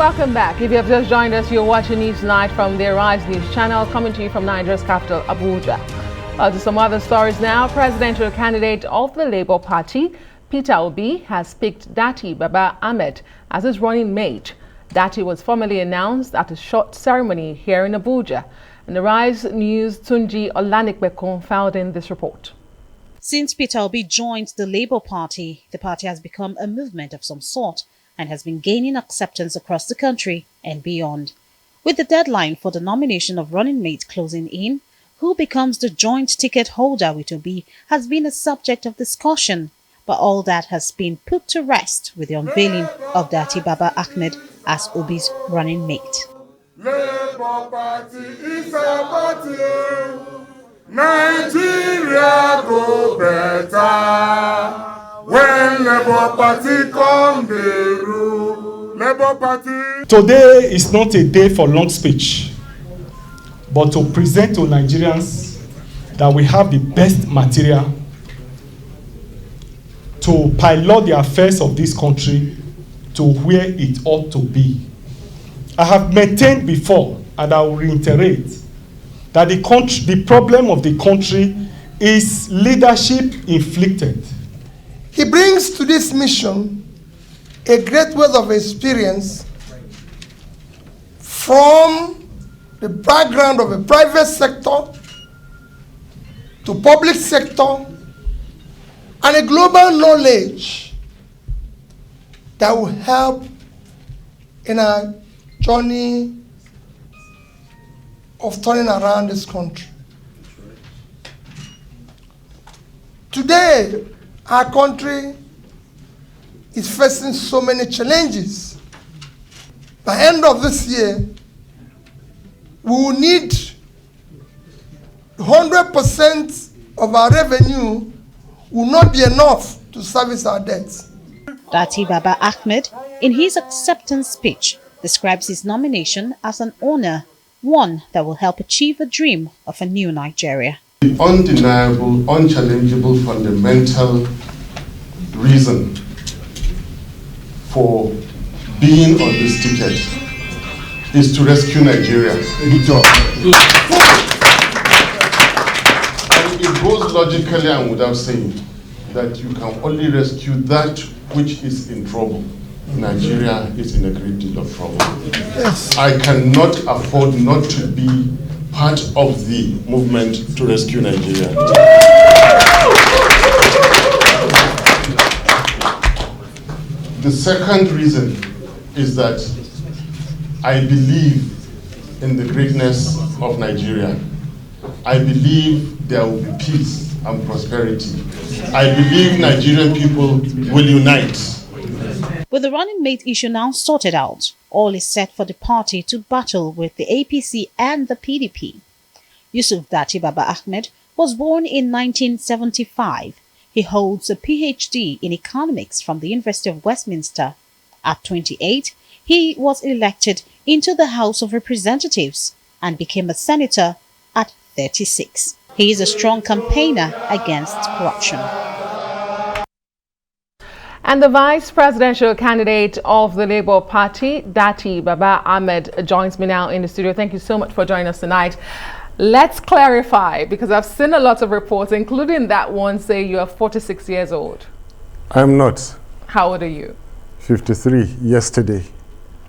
Welcome back. If you have just joined us, you're watching News Tonight from the Arise News channel, coming to you from Nigeria's capital, Abuja. To some other stories now. Presidential candidate of the Labour Party, Peter Obi, has picked Datti Baba-Ahmed as his running mate. Datti was formally announced at a short ceremony here in Abuja. And the Rise News' Tunji Olanikbekun filed in this report. Since Peter Obi joined the Labour Party, the party has become a movement of some sort and has been gaining acceptance across the country and beyond. With the deadline for the nomination of running mate closing in, who becomes the joint ticket holder with Obi has been a subject of discussion, but all that has been put to rest with the unveiling of Datti Baba-Ahmed as Obi's running mate. Labour Party is a party. Nigeria go better. When Labour Party come the rule, Labour Party. Today is not a day for long speech, but to present to Nigerians that we have the best material to pilot the affairs of this country to where it ought to be. I have maintained before, and I will reiterate, that the problem of the country is leadership inflicted. He brings to this mission a great wealth of experience from the background of a private sector to public sector and a global knowledge that will help in our journey of turning around this country. Today, our country is facing so many challenges. By the end of this year, we will need 100% of our revenue will not be enough to service our debts. Datti Baba-Ahmed, in his acceptance speech, describes his nomination as an honor, one that will help achieve a dream of a new Nigeria. The undeniable, unchallengeable, fundamental reason for being on this ticket is to rescue Nigeria. Good job. And it goes logically and without saying that you can only rescue that which is in trouble. Nigeria is in a great deal of trouble. Yes. I cannot afford not to be part of the movement to rescue Nigeria. The second reason is that I believe in the greatness of Nigeria. I believe there will be peace and prosperity. I believe Nigerian people will unite. With the running mate issue now sorted out, all is set for the party to battle with the APC and the PDP. Yusuf Datti Baba-Ahmed was born in 1975. He holds a PhD in economics from the University of Westminster. At 28, he was elected into the House of Representatives and became a senator at 36. He is a strong campaigner against corruption. And the vice presidential candidate of the Labour Party, Datti Baba-Ahmed, joins me now in the studio. Thank you so much for joining us tonight. Let's clarify, because I've seen a lot of reports, including that one say you are 46 years old. I'm not. How old are you? 53, yesterday.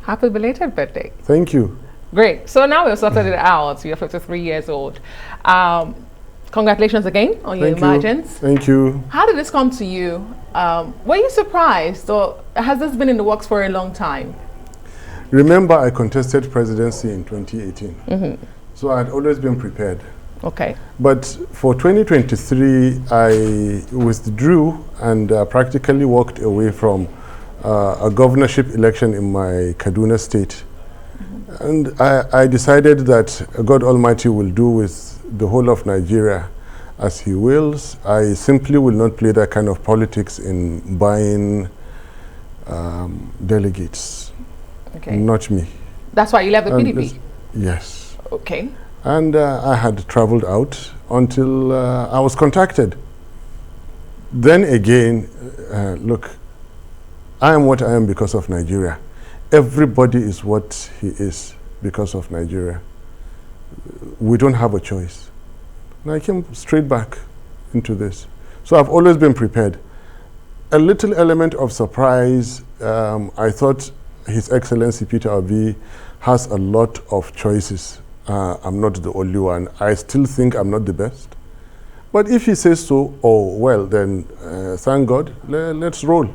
Happy belated birthday. Thank you. Great. So now we've sorted it out. You're 53 years old. Congratulations again on your emergence. Thank you. How did this come to you? Were you surprised, or has this been in the works for a long time? Remember, I contested presidency in 2018. Mm-hmm. So I had always been prepared. Okay. But for 2023, I withdrew and practically walked away from a governorship election in my Kaduna state. Mm-hmm. And I decided that God Almighty will do with the whole of Nigeria as He wills. I simply will not play that kind of politics in buying delegates. Okay. Not me. That's why you left the PDP? Yes. Okay. And I had traveled out until I was contacted. Then again, look, I am what I am because of Nigeria. everybody is what he is because of Nigeria. We don't have a choice. And I came straight back into this. So I've always been prepared. A little element of surprise, I thought His Excellency Peter Obi has a lot of choices. I'm not the only one. I still think I'm not the best. But if he says so, oh, well, then thank God, let's roll.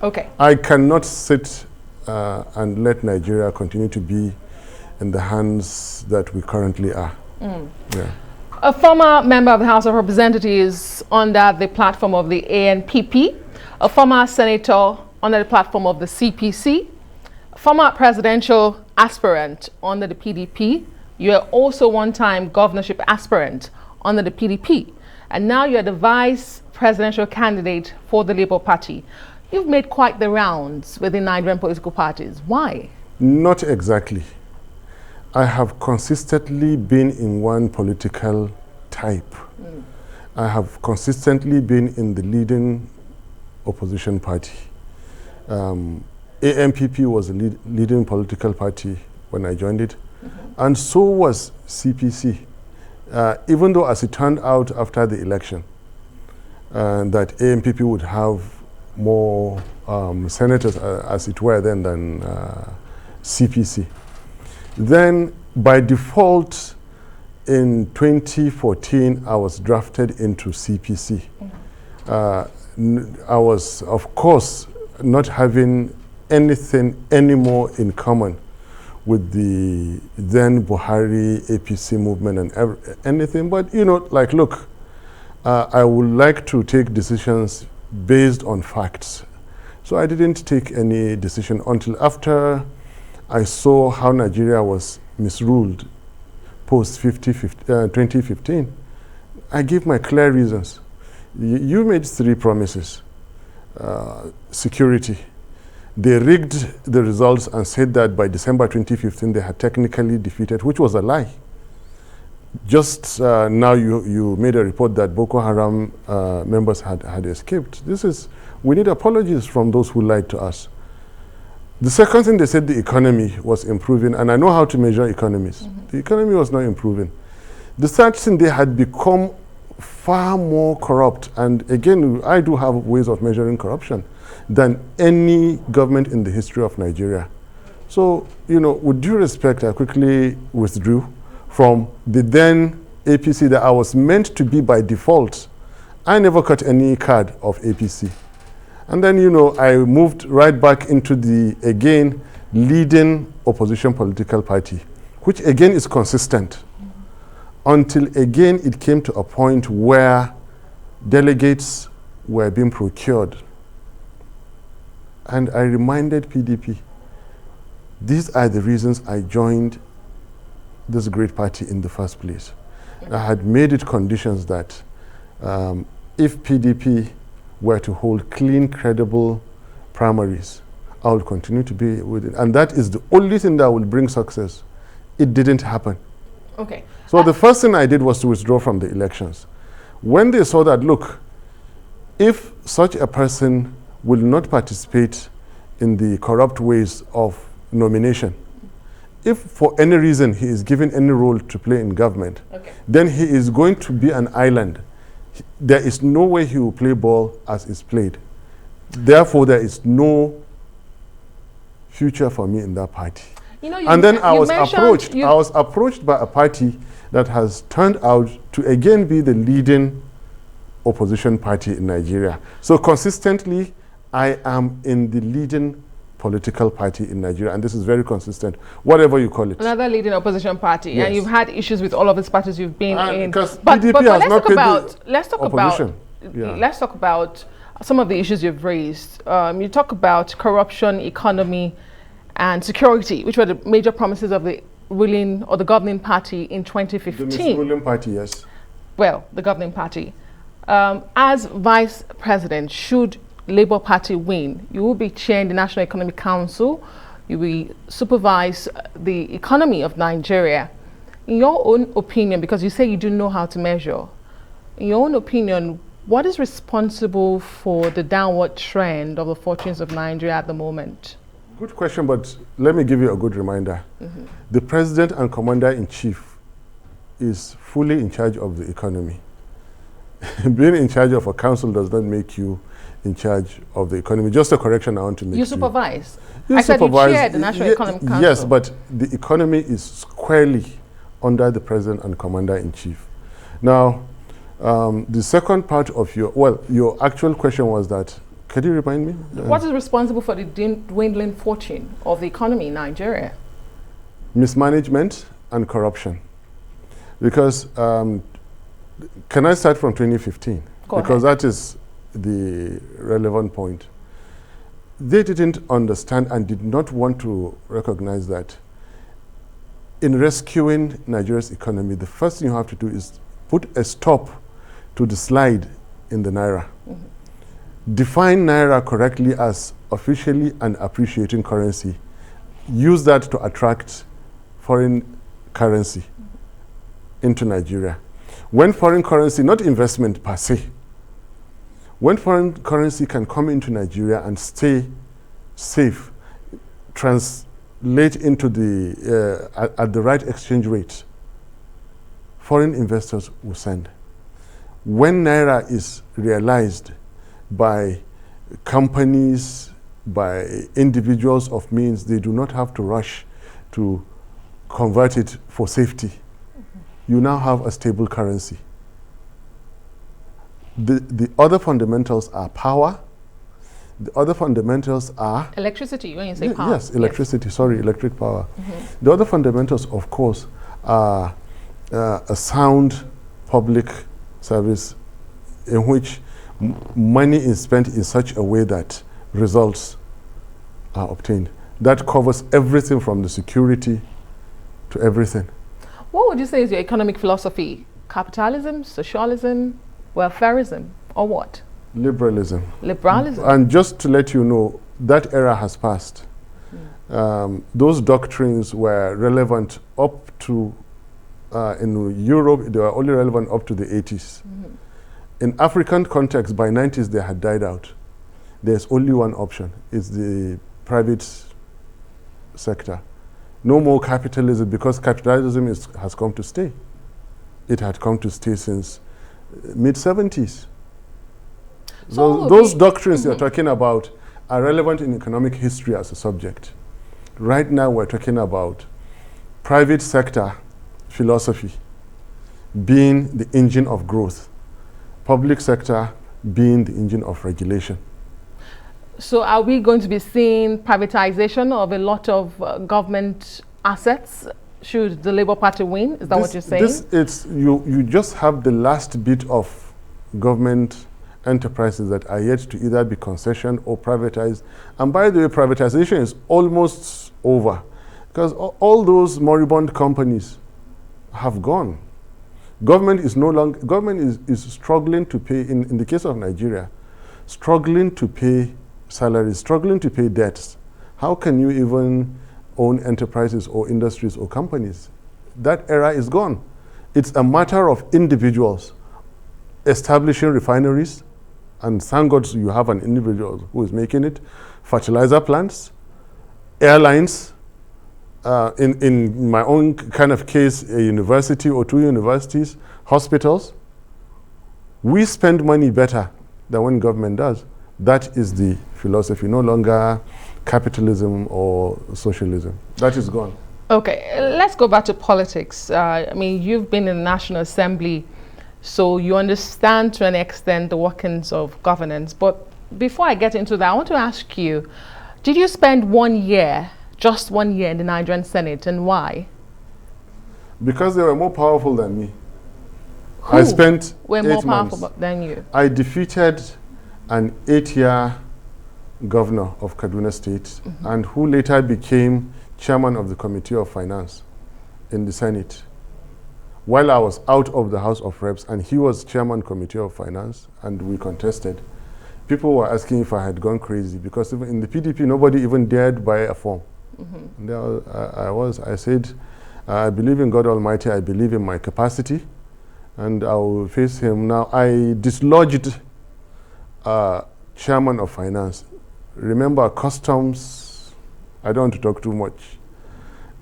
Okay. I cannot sit and let Nigeria continue to be in the hands that we currently are. Yeah. A former member of the House of Representatives under the platform of the ANPP, a former senator under the platform of the CPC, a former presidential aspirant under the PDP. You are also one-time governorship aspirant under the PDP. And now you're the vice presidential candidate for the Labour Party. You've made quite the rounds within Nigerian political parties. Why? Not exactly. I have consistently been in one political type. I have consistently been in the leading opposition party. ANPP was a leading political party when I joined it, and so was CPC. Even though, as it turned out after the election, that ANPP would have more senators, as it were then, than CPC. Then, by default, in 2014, I was drafted into CPC. I was, of course, not having anything anymore in common with the then Buhari APC movement and anything, but you know, like, look, I would like to take decisions based on facts. So I didn't take any decision until after I saw how Nigeria was misruled post 2015. I gave my clear reasons. You made 3 promises. Security. They rigged the results and said that by December 2015 they had technically defeated, which was a lie. Just now you made a report that Boko Haram members had escaped. We need apologies from those who lied to us. The second thing, they said the economy was improving, and I know how to measure economies. The economy was not improving. The third thing, they had become far more corrupt, and again, I do have ways of measuring corruption than any government in the history of Nigeria. So, you know, with due respect, I quickly withdrew from the then APC that I was meant to be by default. I never cut any card of APC. And then, you know, I moved right back into the, again, leading opposition political party, which again is consistent. Until again it came to a point where delegates were being procured. And I reminded PDP, these are the reasons I joined this great party in the first place. I had made it conditions that if PDP were to hold clean, credible primaries, I will continue to be with it. And that is the only thing that will bring success. It didn't happen. Okay. So the first thing I did was to withdraw from the elections. When they saw that, look, if such a person will not participate in the corrupt ways of nomination, if for any reason he is given any role to play in government, then he is going to be an island. There is no way he will play ball as is played. Therefore, there is no future for me in that party. You know, and then I was approached by a party that has turned out to again be the leading opposition party in Nigeria. So consistently, I am in the leading political party in Nigeria, and this is very consistent, whatever you call it. Another leading opposition party, yes. And you've had issues with all of these parties you've been in. Because but let's talk about some of the issues you've raised. You talk about corruption, economy, and security, which were the major promises of the ruling or the governing party in 2015. The ruling party, yes. Well, the governing party. As vice president, should Labour Party win, you will be chairing the National Economic Council. You will supervise the economy of Nigeria. In your own opinion, because you say you do know how to measure, in your own opinion, what is responsible for the downward trend of the fortunes of Nigeria at the moment? Good question, but let me give you a good reminder. The president and commander-in-chief is fully in charge of the economy. Being in charge of a council does not make you in charge of the economy. Just a correction I want to make. You supervise. You I said you supervise, chair the National Economic Council. Yes, but the economy is squarely under the president and commander-in-chief. Now, the second part of your actual question was that, could you remind me? What is responsible for the dwindling fortune of the economy in Nigeria? Mismanagement and corruption. Because, can I start from 2015? Because that is the relevant point. They didn't understand and did not want to recognize that in rescuing Nigeria's economy, the first thing you have to do is put a stop to the slide in the Naira. Define Naira correctly as officially an appreciating currency. Use that to attract foreign currency into Nigeria. When foreign currency, not investment per se, when foreign currency can come into Nigeria and stay safe, translate into the at the right exchange rate, foreign investors will send. When Naira is realized by companies, by individuals of means, they do not have to rush to convert it for safety. You now have a stable currency. The other fundamentals are power. The other fundamentals are electricity, when you say power. Yes, electricity, sorry, electric power. The other fundamentals, of course, are a sound public service in which money is spent in such a way that results are obtained. That covers everything from the security to everything. What would you say is your economic philosophy? Capitalism, socialism, welfarism, or what? Liberalism. Liberalism. And just to let you know, that era has passed. Those doctrines were relevant up to, in Europe, they were only relevant up to the 80s. In African context, by 90s, they had died out. There's only one option, it's the private sector. No more capitalism, because capitalism has come to stay. It had come to stay since mid-70s. So those doctrines you're talking about are relevant in economic history as a subject. Right now we're talking about private sector philosophy being the engine of growth, public sector being the engine of regulation. So are we going to be seeing privatization of a lot of government assets should the Labour Party win? Is that what you're saying? You just have the last bit of government enterprises that are yet to either be concessioned or privatized. And by the way, privatization is almost over because all those moribund companies have gone. Government is no longer, government is struggling to pay, in the case of Nigeria, struggling to pay salaries, struggling to pay debts. How can you even own enterprises or industries or companies? That era is gone. It's a matter of individuals establishing refineries, and thank God you have an individual who is making it, fertilizer plants, airlines, in my own kind of case, a university or two universities, hospitals. We spend money better than when government does. That is the philosophy, no longer capitalism or socialism. That is gone. Okay, let's go back to politics. I mean, you've been in the National Assembly, so you understand to an extent the workings of governance. But before I get into that, I want to ask you, did you spend 1 year, just 1 year in the Nigerian Senate, and why? Because they were more powerful than me. Who I spent were 8 more months. powerful than you? I defeated an 8-year governor of Kaduna State, and who later became chairman of the Committee of Finance in the Senate, while I was out of the House of Reps, and he was chairman Committee of Finance, and we contested. People were asking if I had gone crazy, because even in the PDP, nobody even dared buy a form. And there I said, I believe in God Almighty, I believe in my capacity, and I will face him. Now, I dislodged chairman of finance. Remember, customs I don't want to talk too much.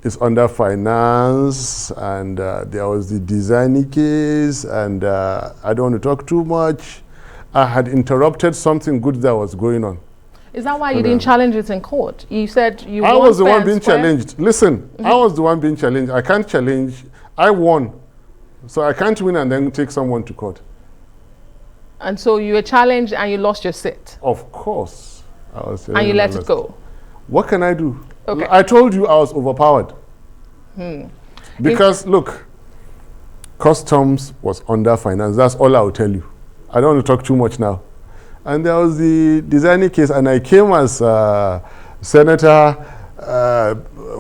It's under finance, and there was the designing case, and I don't want to talk too much. I had interrupted something good that was going on. Is that why you didn't challenge it in court? You said you I won was the fair one and being square? challenged. Listen, I was the one being challenged. I can't challenge. I won. So I can't win and then take someone to court. And so you were challenged and you lost your seat. Of course. I was And you let it go. What can I do? Okay. I told you I was overpowered. Because look, customs was under finance. That's all I'll tell you. I don't want to talk too much now. And there was the designing case, and I came as senator,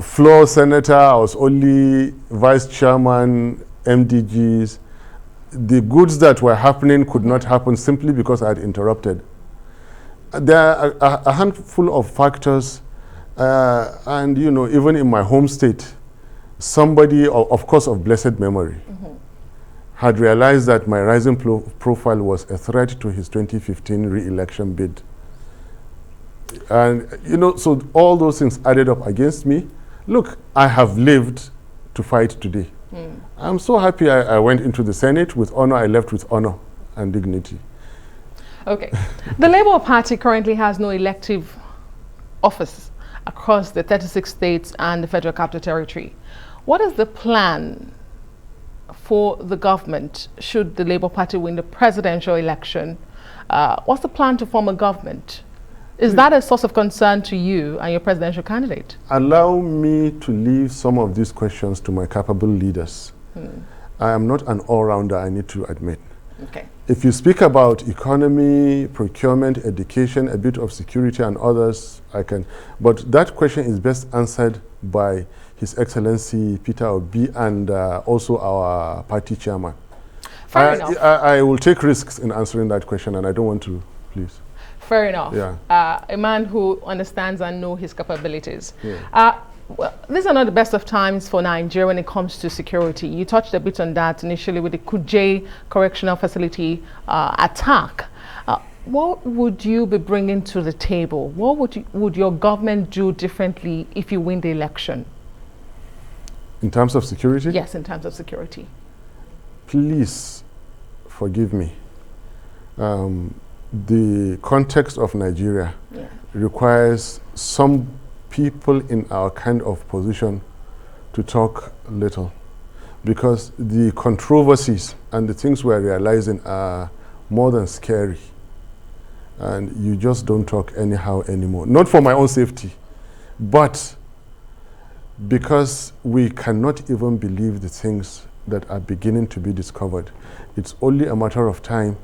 floor senator. I was only vice chairman, MDGs. The goods that were happening could not happen simply because I had interrupted. There are a handful of factors, and you know, even in my home state, somebody, of course, of blessed memory, had realized that my rising profile was a threat to his 2015 re-election bid. And you know, so all those things added up against me. Look, I have lived to fight today. I'm so happy I went into the Senate with honor. I left with honor and dignity. Okay. The Labour Party currently has no elective office across the 36 states and the Federal Capital Territory. What is the plan for the government should the Labour Party win the presidential election? What's the plan to form a government? Is that a source of concern to you and your presidential candidate? Allow me to leave some of these questions to my capable leaders. I am not an all-rounder, I need to admit. Okay. If you speak about economy, procurement, education, a bit of security and others, I can. But that question is best answered by His Excellency Peter Obi and also our party chairman. Fair enough. I will take risks in answering that question, and I don't want to, please. Fair enough. Yeah. A man who understands and knows his capabilities. Yeah. Well, these are not the best of times for Nigeria when it comes to security. You touched a bit on that initially with the Kuje Correctional Facility attack. What would you be bringing to the table? What would your government do differently if you win the election? In terms of security? Yes, in terms of security. Please forgive me. The context of Nigeria requires some people in our kind of position to talk little, because the controversies and the things we're realizing are more than scary, and you just don't talk anyhow anymore. Not for my own safety, but because we cannot even believe the things that are beginning to be discovered. It's only a matter of time.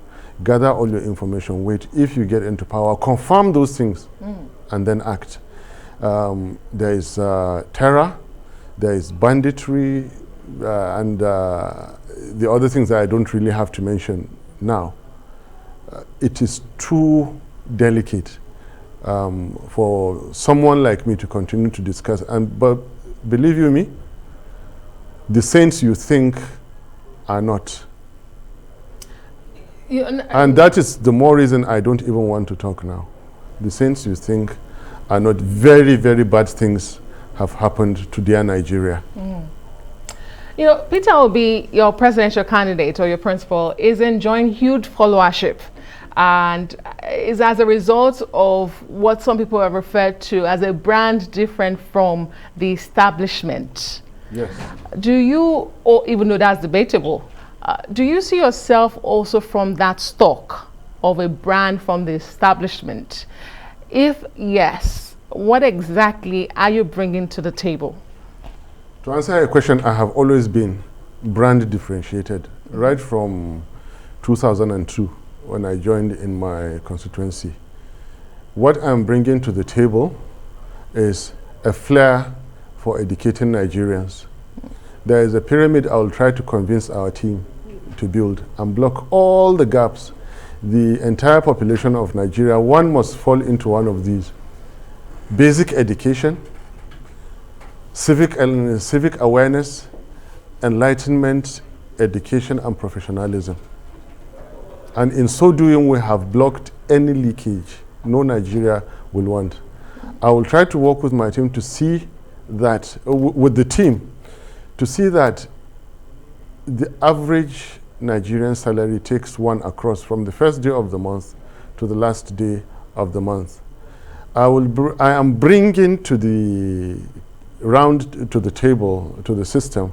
Gather all your information, wait. If you get into power, confirm those things and then act. There is terror, there is banditry, and the other things that I don't really have to mention now. It is too delicate for someone like me to continue to discuss. But believe you me, the saints you think are not. And that is the more reason I don't even want to talk now. The saints you think are not. Very, very bad things have happened to dear Nigeria. You know, Peter Obi, your presidential candidate or your principal, is enjoying huge followership and is as a result of what some people have referred to as a brand different from the establishment. Yes. Do you, or even though that's debatable, do you see yourself also from that stock of a brand from the establishment? If yes, what exactly are you bringing to the table? To answer your question, I have always been brand differentiated, right from 2002 when I joined in my constituency. What I'm bringing to the table is a flair for educating Nigerians. There is a pyramid I will try to convince our team to build and block all the gaps. The entire population of Nigeria, one must fall into one of these. Basic education, civic awareness, enlightenment, education, and professionalism. And in so doing, we have blocked any leakage no Nigeria will want. I will try to work with my team to see that, with the team, to see that the average Nigerian salary takes one across from the first day of the month to the last day of the month. I am bringing to the table, to the system,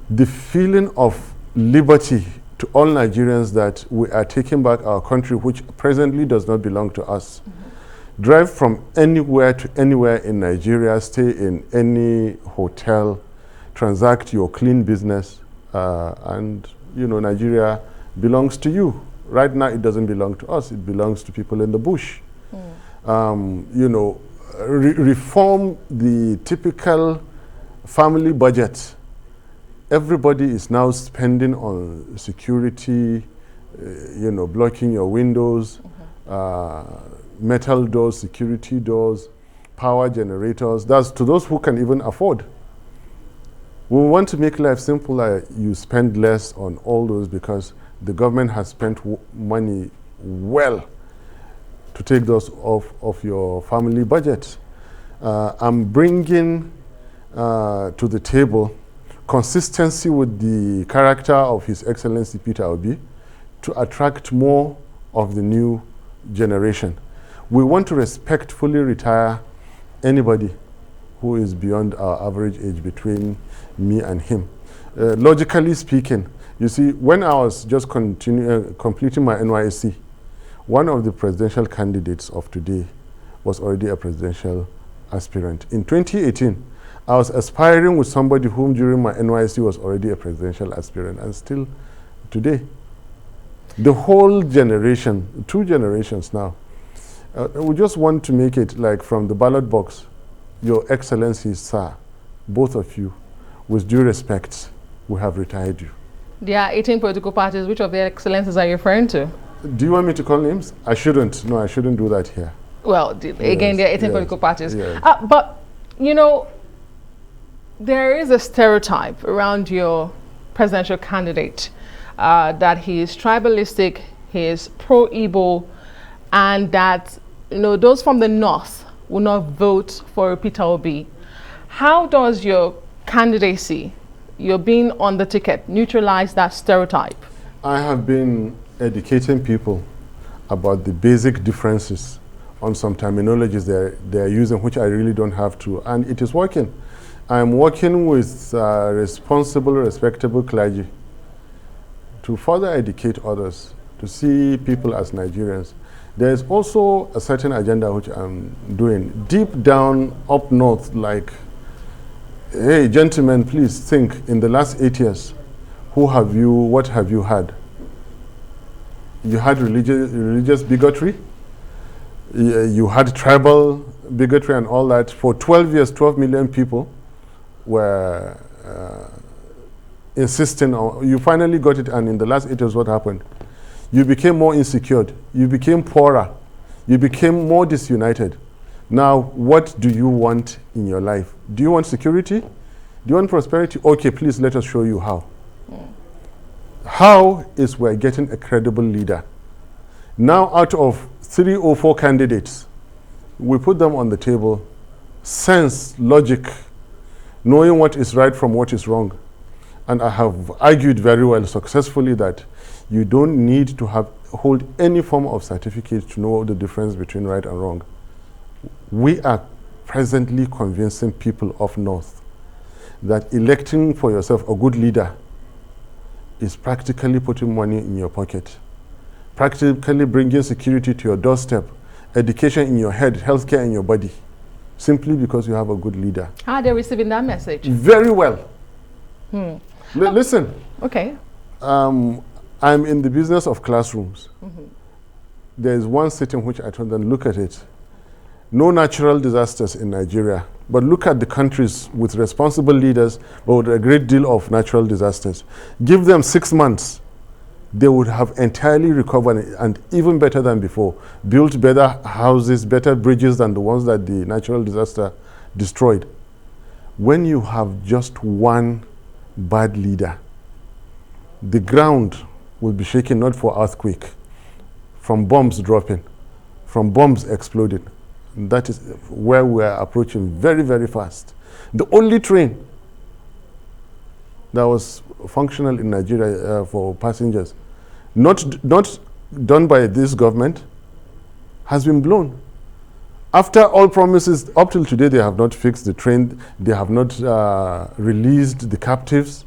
the feeling of liberty to all Nigerians that we are taking back our country, which presently does not belong to us. Drive from anywhere to anywhere in Nigeria, stay in any hotel, transact your clean business, and Nigeria belongs to you. Right now, it doesn't belong to us. It belongs to people in the bush. Reform the typical family budget. Everybody is now spending on security, blocking your windows, metal doors, security doors, power generators. That's to those who can even afford. We want to make life simpler. You spend less on all those because the government has spent money well to take those off of your family budget. I'm bringing to the table consistency with the character of His Excellency Peter Obi to attract more of the new generation. We want to respectfully retire anybody who is beyond our average age between me and him. Logically speaking, you see, when I was just completing my NYSC, one of the presidential candidates of today was already a presidential aspirant. In 2018, I was aspiring with somebody whom during my NYSC was already a presidential aspirant, and still today. The whole generation, 2 generations now, we just want to make it like from the ballot box, Your Excellency, sir, both of you, with due respect, we have retired you. There are 18 political parties. Which of their excellencies are you referring to? Do you want me to call names? I shouldn't. No, I shouldn't do that here. Well, again, there are 18 political parties. Yes. But, there is a stereotype around your presidential candidate that he is tribalistic, he is pro-Igbo, and that, those from the north will not vote for Peter Obi. How does your candidacy, your being on the ticket, neutralize that stereotype? I have been educating people about the basic differences on some terminologies they're using, which I really don't have to, and it is working. I'm working with responsible, respectable clergy to further educate others, to see people as Nigerians. There's also a certain agenda which I'm doing deep down up north, like, hey, gentlemen, please think, in the last 8 years, what have you had? You had religious bigotry, you had tribal bigotry and all that. For 12 years, 12 million people were insisting on, you finally got it, and in the last 8 years, what happened? You became more insecure, you became poorer, you became more disunited. Now, what do you want in your life? Do you want security? Do you want prosperity? Okay, please let us show you how. How is we're getting a credible leader. Now, out of 3 or 4 candidates, we put them on the table, sense, logic, knowing what is right from what is wrong. And I have argued very well successfully that you don't need to hold any form of certificate to know the difference between right and wrong. We are presently convincing people of North that electing for yourself a good leader is practically putting money in your pocket, practically bringing security to your doorstep, education in your head, healthcare in your body, simply because you have a good leader. How are they receiving that message? Very well. Listen. Okay. I'm in the business of classrooms. There is one sitting which I told them, look at it. No natural disasters in Nigeria, but look at the countries with responsible leaders, but with a great deal of natural disasters. Give them 6 months, they would have entirely recovered, and even better than before, built better houses, better bridges than the ones that the natural disaster destroyed. When you have just one bad leader, the ground will be shaken not for earthquake, from bombs dropping, from bombs exploding, That is where we are approaching very, very fast. The only train that was functional in Nigeria for passengers, not done by this government, has been blown. After all promises, up till today, they have not fixed the train. They have not released the captives.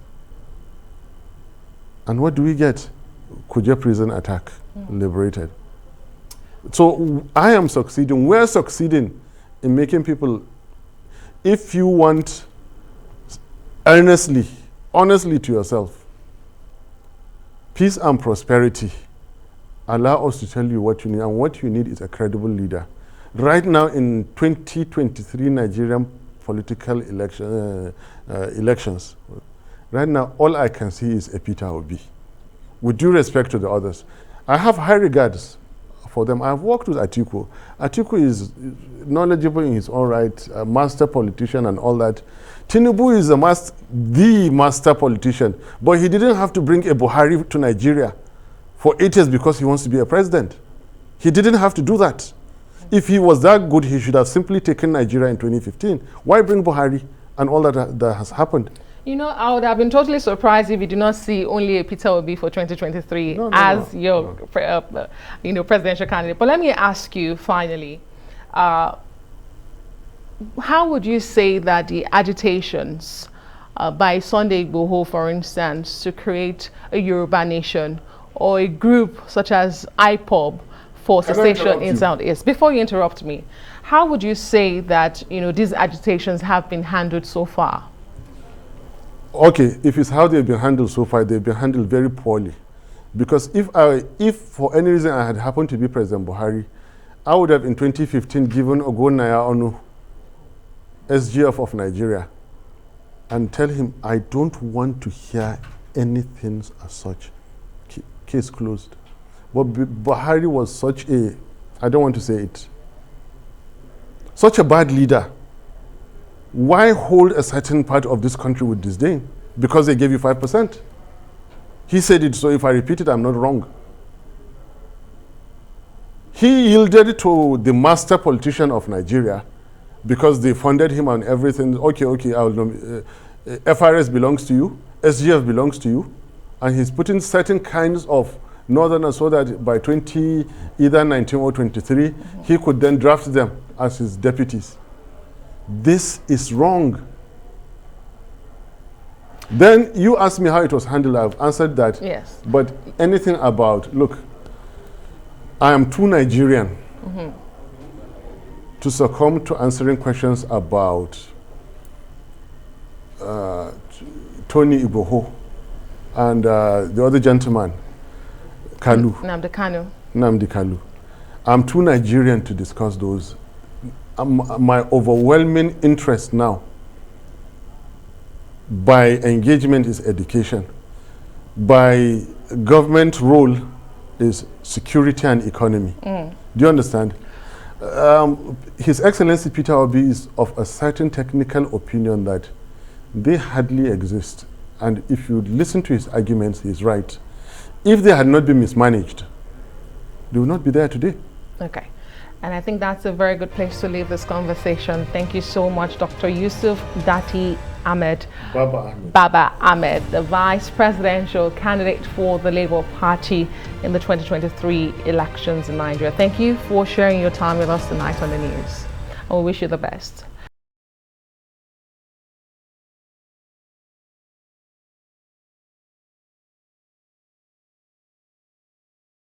And what do we get? Kuje prison attack, liberated. So I am succeeding. We're succeeding in making people, if you want earnestly, honestly to yourself, peace and prosperity, allow us to tell you what you need. And what you need is a credible leader. Right now in 2023 Nigerian political elections, right now all I can see is a Peter Obi. With due respect to the others, I have high regards for them. I've worked with Atiku. Atiku is knowledgeable in his own right, a master politician and all that. Tinubu is the master politician, but he didn't have to bring a Buhari to Nigeria for 8 years because he wants to be a president. He didn't have to do that. If he was that good, he should have simply taken Nigeria in 2015. Why bring Buhari and all that has happened? You know, I would have been totally surprised if you did not see only a Peter Obi for 2023 your presidential candidate. But let me ask you finally, how would you say that the agitations by Sunday Igboho, for instance, to create a Yoruba nation or a group such as IPOB for cessation in Southeast, before you interrupt me, how would you say that these agitations have been handled so far? Okay, if it's how they've been handled so far, they've been handled very poorly. Because if for any reason I had happened to be President Buhari, I would have in 2015 given Ogonaya Onu SGF of Nigeria and tell him, I don't want to hear anything as such. Case closed. But Buhari was such a, I don't want to say it, such a bad leader. Why hold a certain part of this country with disdain? Because they gave you 5%. He said it, so if I repeat it, I'm not wrong. He yielded to the master politician of Nigeria because they funded him on everything. Okay, FRS belongs to you, SGF belongs to you, and he's putting certain kinds of northerners so that by either 19 or 23, he could then draft them as his deputies. This is wrong. Then you asked me how it was handled. I've answered that. Yes. But anything about, look, I am too Nigerian to succumb to answering questions about Tony Igboho and the other gentleman, Kalu. Nnamdi Kalu. I'm too Nigerian to discuss those. My overwhelming interest now by engagement is education. By government role is security and economy. Do you understand? His Excellency Peter Obi is of a certain technical opinion that they hardly exist. And if you listen to his arguments, he's right. If they had not been mismanaged, they would not be there today. Okay. And I think that's a very good place to leave this conversation. Thank you so much, Dr. Yusuf Datti Baba-Ahmed, the Vice Presidential candidate for the Labour Party in the 2023 elections in Nigeria. Thank you for sharing your time with us tonight on the news. And we wish you the best.